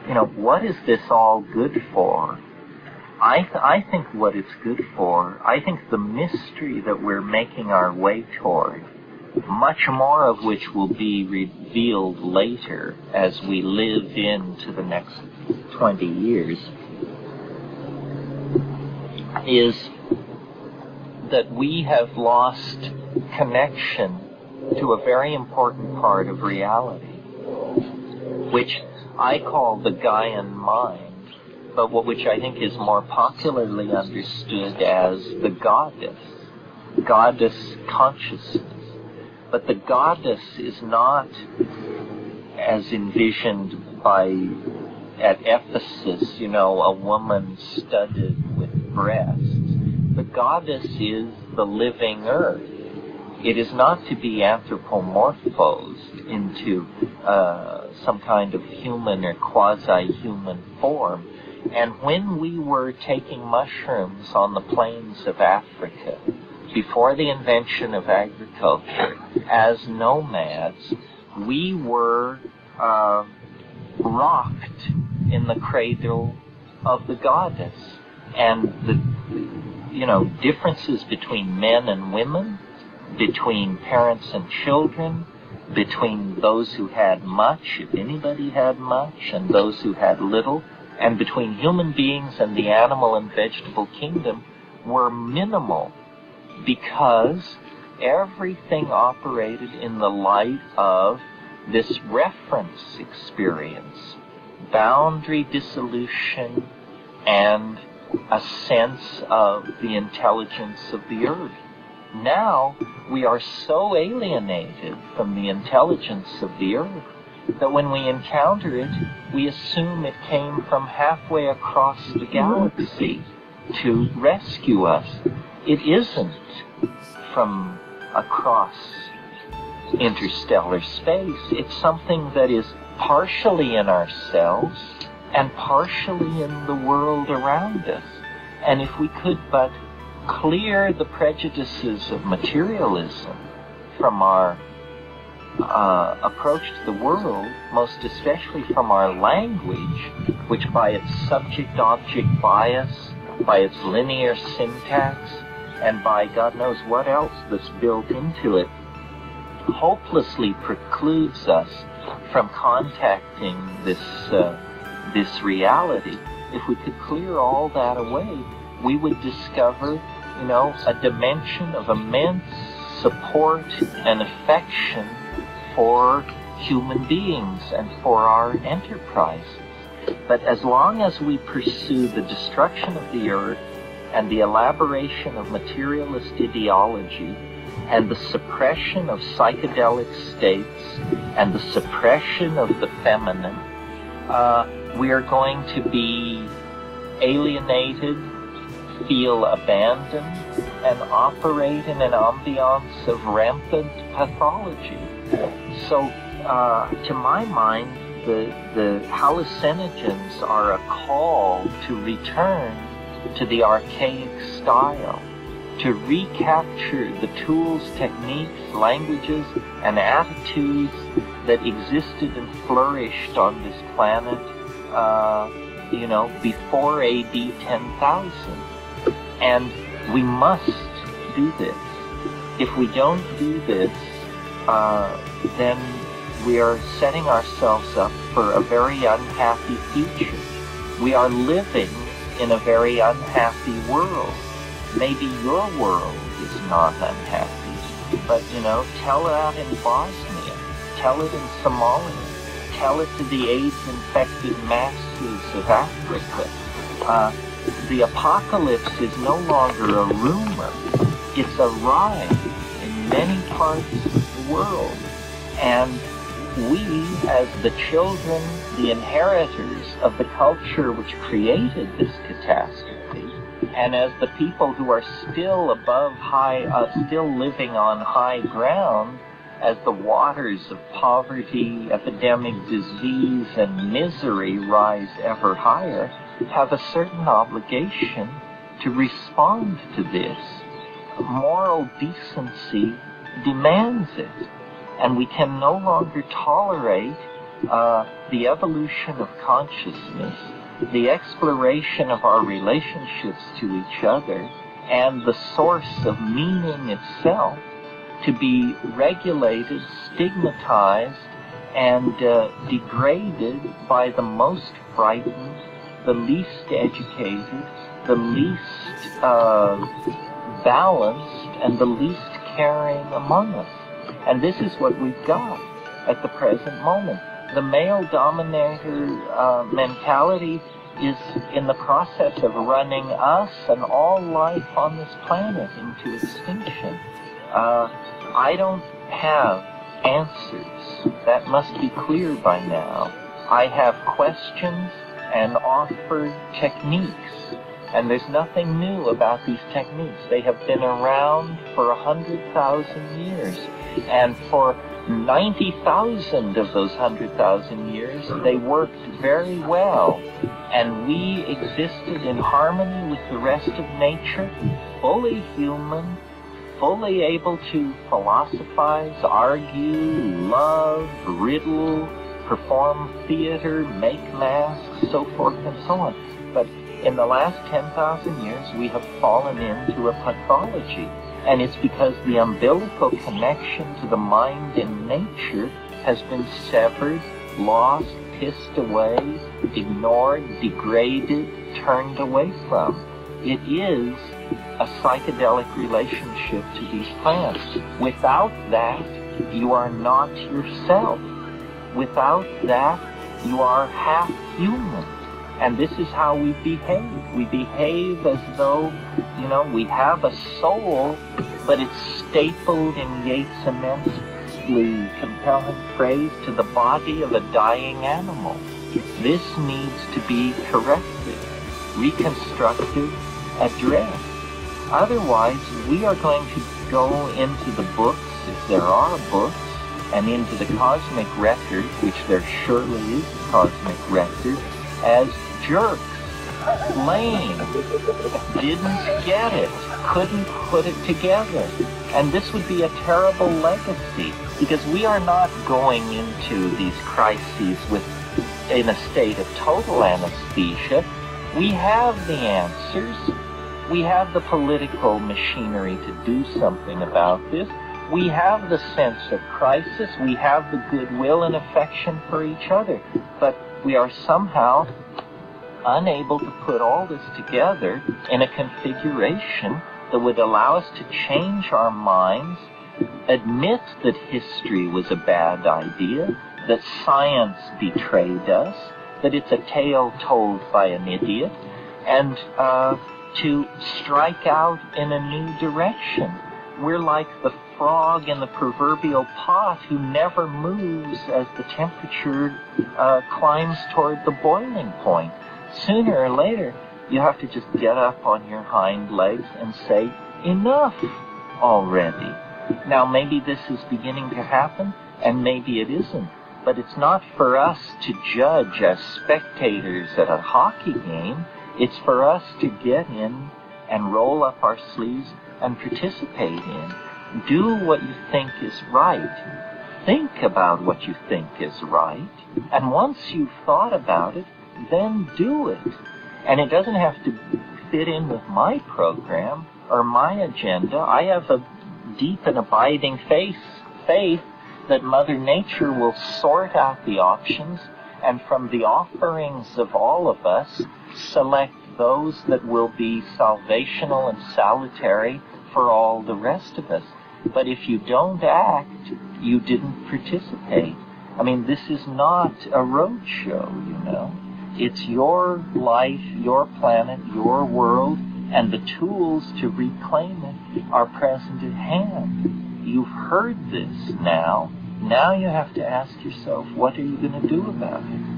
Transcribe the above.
what is this all good for? I think what it's good for, I think the mystery that we're making our way toward, much more of which will be revealed later as we live into the next 20 years, is that we have lost connection to a very important part of reality, which I call the Gaian mind, but which I think is more popularly understood as the goddess consciousness. But the goddess is not as envisioned at Ephesus, a woman studded with breasts. The goddess is the living earth. It is not to be anthropomorphosed into some kind of human or quasi-human form. And when we were taking mushrooms on the plains of Africa, before the invention of agriculture, as nomads, we were rocked in the cradle of the goddess. And the differences between men and women, between parents and children, between those who had much, if anybody had much, and those who had little, and between human beings and the animal and vegetable kingdom were minimal, because everything operated in the light of this reference experience, boundary dissolution, and a sense of the intelligence of the earth. Now we are so alienated from the intelligence of the earth that when we encounter it, we assume it came from halfway across the galaxy to rescue us. It isn't from across interstellar space. It's something that is partially in ourselves and partially in the world around us. And if we could but clear the prejudices of materialism from our approach to the world, most especially from our language, which by its subject-object bias, by its linear syntax, and by God knows what else that's built into it, hopelessly precludes us from contacting this reality. If we could clear all that away, we would discover, a dimension of immense support and affection for human beings and for our enterprises. But as long as we pursue the destruction of the earth and the elaboration of materialist ideology and the suppression of psychedelic states and the suppression of the feminine, we are going to be alienated, feel abandoned, and operate in an ambiance of rampant pathology. So, to my mind, the hallucinogens are a call to return to the archaic style, to recapture the tools, techniques, languages, and attitudes that existed and flourished on this planet, before AD 10,000. And we must do this. If we don't do this, then we are setting ourselves up for a very unhappy future. We are living in a very unhappy world. Maybe your world is not unhappy, but, tell that in Bosnia, tell it in Somalia, tell it to the AIDS-infected masses of Africa. The apocalypse is no longer a rumor. It's a ride in many parts of the world. And we, as the children, the inheritors of the culture which created this catastrophe, and as the people who are still still living on high ground, as the waters of poverty, epidemic disease, and misery rise ever higher, have a certain obligation to respond to this. Moral decency demands it, and we can no longer tolerate the evolution of consciousness, the exploration of our relationships to each other, and the source of meaning itself to be regulated, stigmatized, and degraded by the most frightened, the least educated, the least balanced, and the least caring among us. And this is what we've got at the present moment. The male dominator mentality is in the process of running us and all life on this planet into extinction. I don't have answers. That must be clear by now. I have questions and offered techniques. And there's nothing new about these techniques. They have been around for 100,000 years. And for 90,000 of those 100,000 years, they worked very well. And we existed in harmony with the rest of nature, fully human, fully able to philosophize, argue, love, riddle, perform theater, make masks, so forth and so on. But in the last 10,000 years, we have fallen into a pathology. And it's because the umbilical connection to the mind in nature has been severed, lost, pissed away, ignored, degraded, turned away from. It is a psychedelic relationship to these plants. Without that, you are not yourself. Without that, you are half human. And this is how we behave. We behave as though, we have a soul, but it's stapled in Yeats' immensely compelling phrase to the body of a dying animal. This needs to be corrected, reconstructed, addressed. Otherwise, we are going to go into the books, if there are books, and into the cosmic record, which there surely is a cosmic record, as jerks, lame, didn't get it, couldn't put it together. And this would be a terrible legacy, because we are not going into these crises in a state of total anesthesia. We have the answers. We have the political machinery to do something about this. We have the sense of crisis. We have the goodwill and affection for each other. But we are somehow unable to put all this together in a configuration that would allow us to change our minds, admit that history was a bad idea, that science betrayed us, that it's a tale told by an idiot, and to strike out in a new direction. We're like the frog in the proverbial pot who never moves as the temperature climbs toward the boiling point. Sooner or later, you have to just get up on your hind legs and say, enough already. Now, maybe this is beginning to happen, and maybe it isn't. But it's not for us to judge as spectators at a hockey game. It's for us to get in and roll up our sleeves and participate in. Do what you think is right. Think about what you think is right. And once you've thought about it, then do it. And it doesn't have to fit in with my program or my agenda. I have a deep and abiding faith that Mother Nature will sort out the options, and from the offerings of all of us, select those that will be salvational and salutary for all the rest of us. But if you don't act, you didn't participate. I mean, this is not a roadshow, It's your life, your planet, your world, and the tools to reclaim it are present at hand. You've heard this now. Now you have to ask yourself, what are you going to do about it?